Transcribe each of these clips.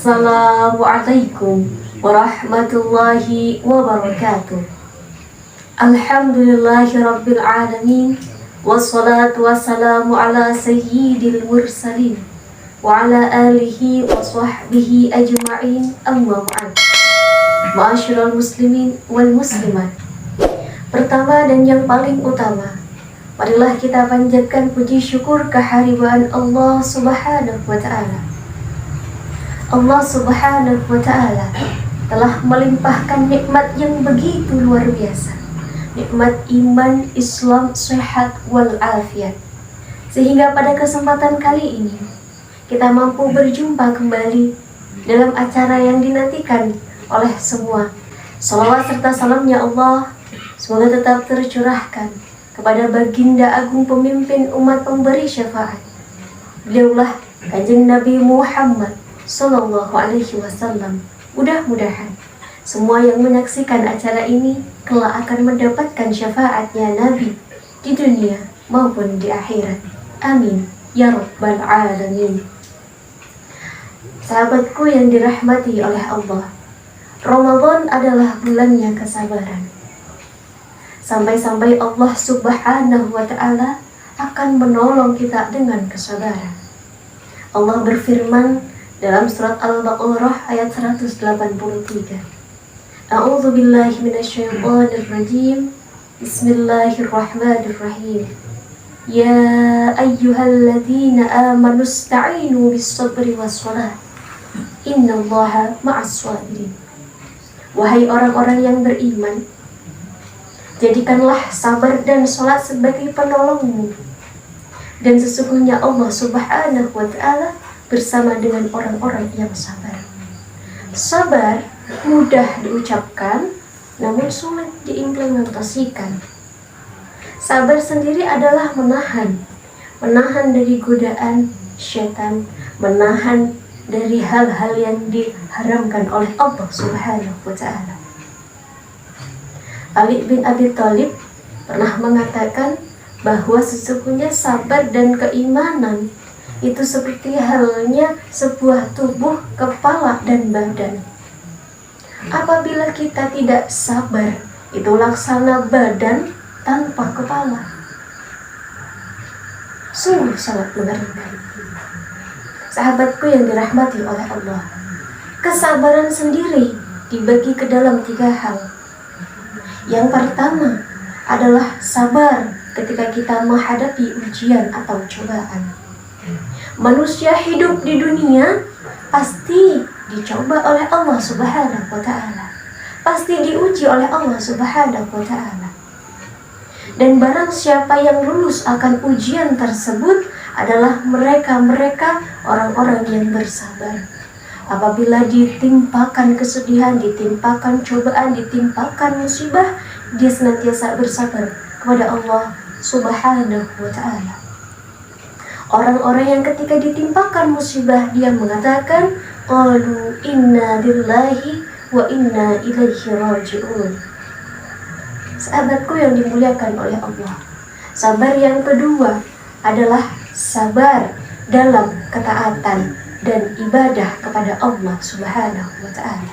Assalamualaikum warahmatullahi wabarakatuh. Alhamdulillahirabbil alamin. Wassalatu wassalamu ala sayyidil mursalin wa ala alihi wa sahbihi ajma'in. Amma ba'd. Ma'asyiral muslimin wal muslimat. Pertama dan yang paling utama, marilah kita panjatkan puji syukur kehadiran Allah Subhanahu wa taala. Allah Subhanahu wa taala telah melimpahkan nikmat yang begitu luar biasa. Nikmat iman, Islam, sehat wal afiat. Sehingga pada kesempatan kali ini kita mampu berjumpa kembali dalam acara yang dinantikan oleh semua. Salawat serta salamnya Allah semoga tetap tercurahkan kepada baginda agung pemimpin umat pemberi syafaat. Beliaulah Kanjeng Nabi Muhammad Sallallahu Alaihi Wasallam. Mudah-mudahan semua yang menyaksikan acara ini kelak akan mendapatkan syafaatnya Nabi di dunia maupun di akhirat. Amin ya rabbal alamin. Sahabatku yang dirahmati oleh Allah, Ramadan adalah bulannya kesabaran. Sampai-sampai Allah Subhanahu wa ta'ala akan menolong kita dengan kesabaran. Allah berfirman dalam surat Al-Baqarah ayat 183. A'udzu billahi minasyaitonir rajim. Bismillahirrahmanirrahim. Ya ayyuhalladzina amanu ista'inu bis-sabri was-shalah. Innallaha ma'as-sabirin. Wahai orang-orang yang beriman, jadikanlah sabar dan salat sebagai penolongmu. Dan sesungguhnya Allah Subhanahu wa ta'ala bersama dengan orang-orang yang sabar. Sabar mudah diucapkan, namun sulit diimplementasikan. Sabar sendiri adalah menahan dari godaan syaitan, menahan dari hal-hal yang diharamkan oleh Allah Subhanahu wa ta'ala. Ali bin Abi Thalib pernah mengatakan bahwa sesungguhnya sabar dan keimanan itu seperti halnya sebuah tubuh, kepala dan badan. Apabila kita tidak sabar, itu laksana badan tanpa kepala. Sungguh sangat mengerikan. Sahabatku yang dirahmati oleh Allah, kesabaran sendiri dibagi ke dalam 3 hal. Yang pertama adalah sabar ketika kita menghadapi ujian atau cobaan. Manusia hidup di dunia pasti dicoba oleh Allah Subhanahu wa ta'ala, pasti diuji oleh Allah Subhanahu wa ta'ala. Dan barang siapa yang lulus akan ujian tersebut adalah mereka orang-orang yang bersabar. Apabila ditimpakan kesedihan, ditimpakan cobaan, ditimpakan musibah, dia senantiasa bersabar kepada Allah Subhanahu wa ta'ala. Orang-orang yang ketika ditimpakan musibah dia mengatakan qalu inna lillahi wa inna ilaihi raji'un. Sahabatku yang dimuliakan oleh Allah, sabar yang kedua adalah sabar dalam ketaatan dan ibadah kepada Allah Subhanahu wa ta'ala.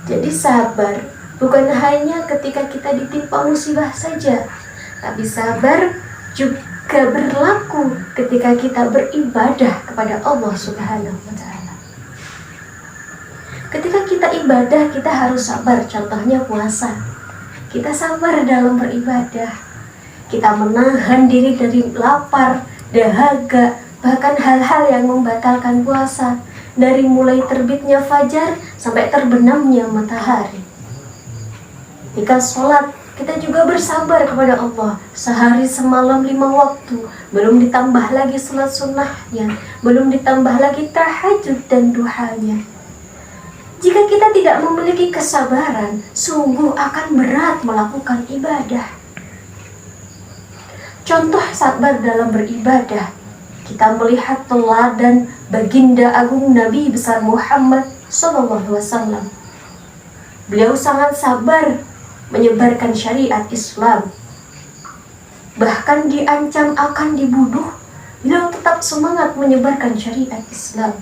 Jadi sabar bukan hanya ketika kita ditimpa musibah saja, tapi sabar juga berlaku ketika kita beribadah kepada Allah Subhanahu wa ta'ala. Ketika kita ibadah, kita harus sabar. Contohnya puasa, kita sabar dalam beribadah. Kita menahan diri dari lapar, dahaga, bahkan hal-hal yang membatalkan puasa, dari mulai terbitnya fajar sampai terbenamnya matahari. Jika sholat, kita juga bersabar kepada Allah. Sehari semalam 5 waktu, belum ditambah lagi salat sunnahnya, belum ditambah lagi tahajud dan duhanya. Jika kita tidak memiliki kesabaran, sungguh akan berat melakukan ibadah. Contoh sabar dalam beribadah, kita melihat teladan baginda agung Nabi besar Muhammad SAW. Beliau sangat sabar menyebarkan syariat Islam. Bahkan diancam akan dibunuh, beliau tetap semangat menyebarkan syariat Islam.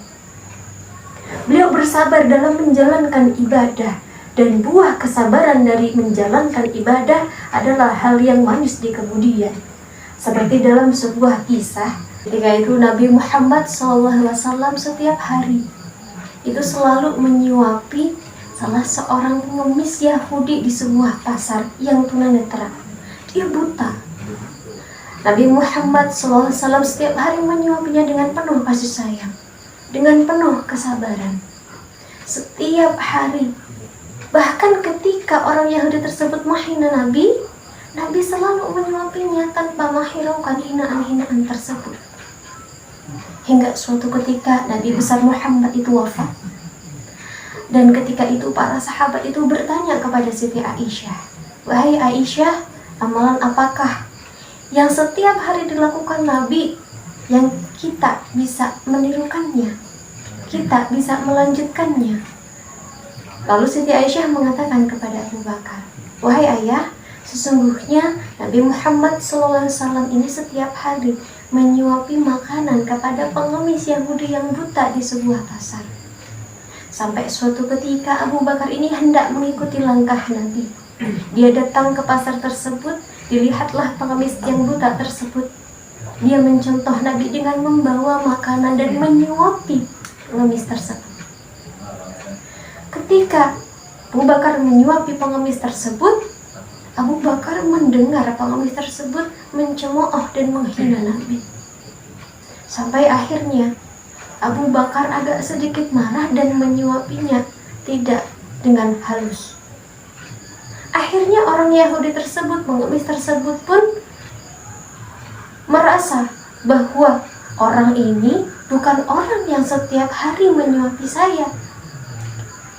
bersabar dalam menjalankan ibadah. Dan buah kesabaran dari menjalankan ibadah adalah hal yang manis di kemudian. Seperti dalam sebuah kisah, ketika itu Nabi Muhammad SAW setiap hari itu selalu menyuapi salah seorang pengemis Yahudi di sebuah pasar yang tunanetra. Dia buta. Nabi Muhammad SAW setiap hari menyuapinya dengan penuh kasih sayang, dengan penuh kesabaran. Setiap hari. Bahkan ketika orang Yahudi tersebut menghina Nabi, Nabi selalu menyuapinya tanpa menghiraukan hinaan-hinaan tersebut. Hingga suatu ketika Nabi besar Muhammad itu wafat. Dan ketika itu para sahabat itu bertanya kepada Siti Aisyah, "Wahai Aisyah, amalan apakah yang setiap hari dilakukan Nabi yang kita bisa menirukannya, kita bisa melanjutkannya?" Lalu Siti Aisyah mengatakan kepada Abu Bakar, "Wahai ayah, sesungguhnya Nabi Muhammad SAW ini setiap hari menyuapi makanan kepada pengemis Yahudi yang buta di sebuah pasar." Sampai suatu ketika Abu Bakar ini hendak mengikuti langkah Nabi. Dia datang ke pasar tersebut, dilihatlah pengemis yang buta tersebut. Dia mencontoh Nabi dengan membawa makanan dan menyuapi pengemis tersebut. Ketika Abu Bakar menyuapi pengemis tersebut, Abu Bakar mendengar pengemis tersebut mencemooh dan menghina Nabi. Sampai akhirnya Abu Bakar agak sedikit marah dan menyuapinya tidak dengan halus. Akhirnya orang Yahudi tersebut, pengemis tersebut pun merasa bahwa orang ini bukan orang yang setiap hari menyuapi saya.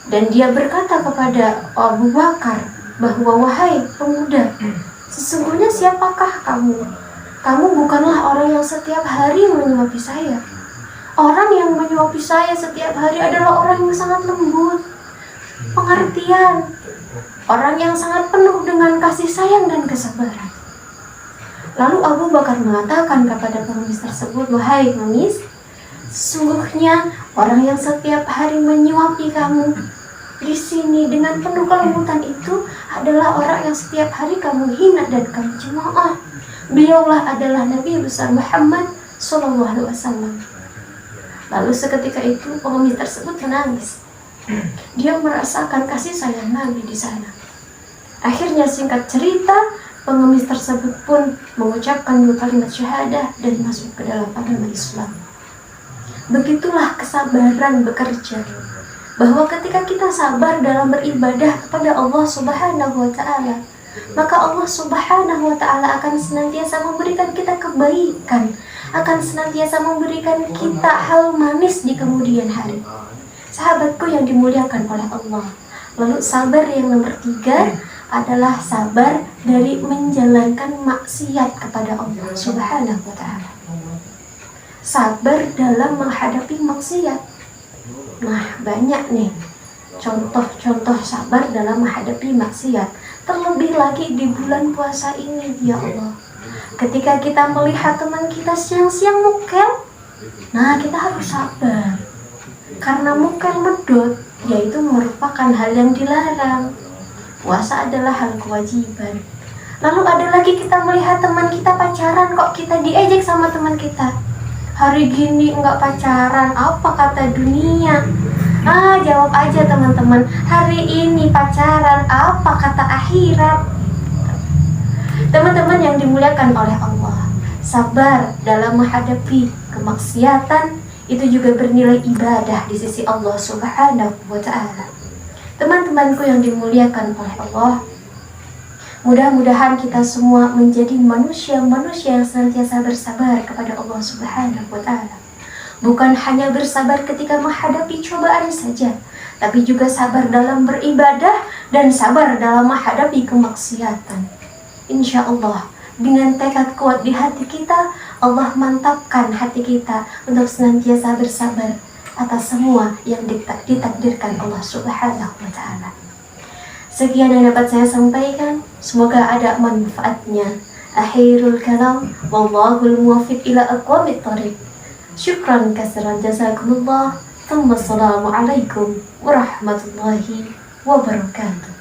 Dan dia berkata kepada Abu Bakar bahwa, "Wahai pemuda, sesungguhnya siapakah kamu? Kamu bukanlah orang yang setiap hari menyuapi saya. Orang yang menyuapi saya setiap hari adalah orang yang sangat lembut, pengertian, orang yang sangat penuh dengan kasih sayang dan kesabaran." Lalu Abu Bakar mengatakan kepada pengemis tersebut, "Wahai pengemis, sesungguhnya orang yang setiap hari menyuapi kamu di sini dengan penuh kelembutan itu adalah orang yang setiap hari kamu hina dan kamu cemooh. Beliaulah adalah Nabi besar Muhammad SAW." Lalu seketika itu pengemis tersebut menangis. Dia merasakan kasih sayang Nabi di sana. Akhirnya singkat cerita, pengemis tersebut pun mengucapkan 2 kalimat syahadah dan masuk ke dalam agama Islam. Begitulah kesabaran bekerja. Bahwa ketika kita sabar dalam beribadah kepada Allah Subhanahu wa Ta'ala, maka Allah Subhanahu wa Ta'ala akan senantiasa memberikan kita kebaikan, akan senantiasa memberikan kita hal manis di kemudian hari. Sahabatku yang dimuliakan oleh Allah. Lalu sabar yang nomor 3 adalah sabar dari menjalankan maksiat kepada Allah Subhanahu wa Ta'ala. Sabar dalam menghadapi maksiat. Nah, banyak nih contoh-contoh sabar dalam menghadapi maksiat. Terlebih lagi di bulan puasa ini, ya Allah. Ketika kita melihat teman kita siang-siang mukel, nah kita harus sabar. Karena mukel medot, yaitu merupakan hal yang dilarang. Puasa adalah hal kewajiban. Lalu ada lagi kita melihat teman kita pacaran, kok kita diejek sama teman kita. Hari gini enggak pacaran, apa kata dunia? Jawab aja teman-teman, hari ini pacaran, apa kata akhirat? Teman-teman yang dimuliakan oleh Allah, sabar dalam menghadapi kemaksiatan itu juga bernilai ibadah di sisi Allah Subhanahu wa Ta'ala. Teman-temanku yang dimuliakan oleh Allah, mudah-mudahan kita semua menjadi manusia-manusia yang senantiasa bersabar kepada Allah Subhanahu wa Ta'ala. Bukan hanya bersabar ketika menghadapi cobaan saja, tapi juga sabar dalam beribadah dan sabar dalam menghadapi kemaksiatan. Insya Allah, dengan tekad kuat di hati kita, Allah mantapkan hati kita untuk senantiasa bersabar atas semua yang ditakdirkan Allah Subhanahu wa Ta'ala. Sekian yang dapat saya sampaikan, semoga ada manfaatnya. Akhirul kalam, wallahul muwaffiq ila aqwamit thoriq. Syukran katsiran, jazakumullah. Assalamualaikum warahmatullahi wabarakatuh.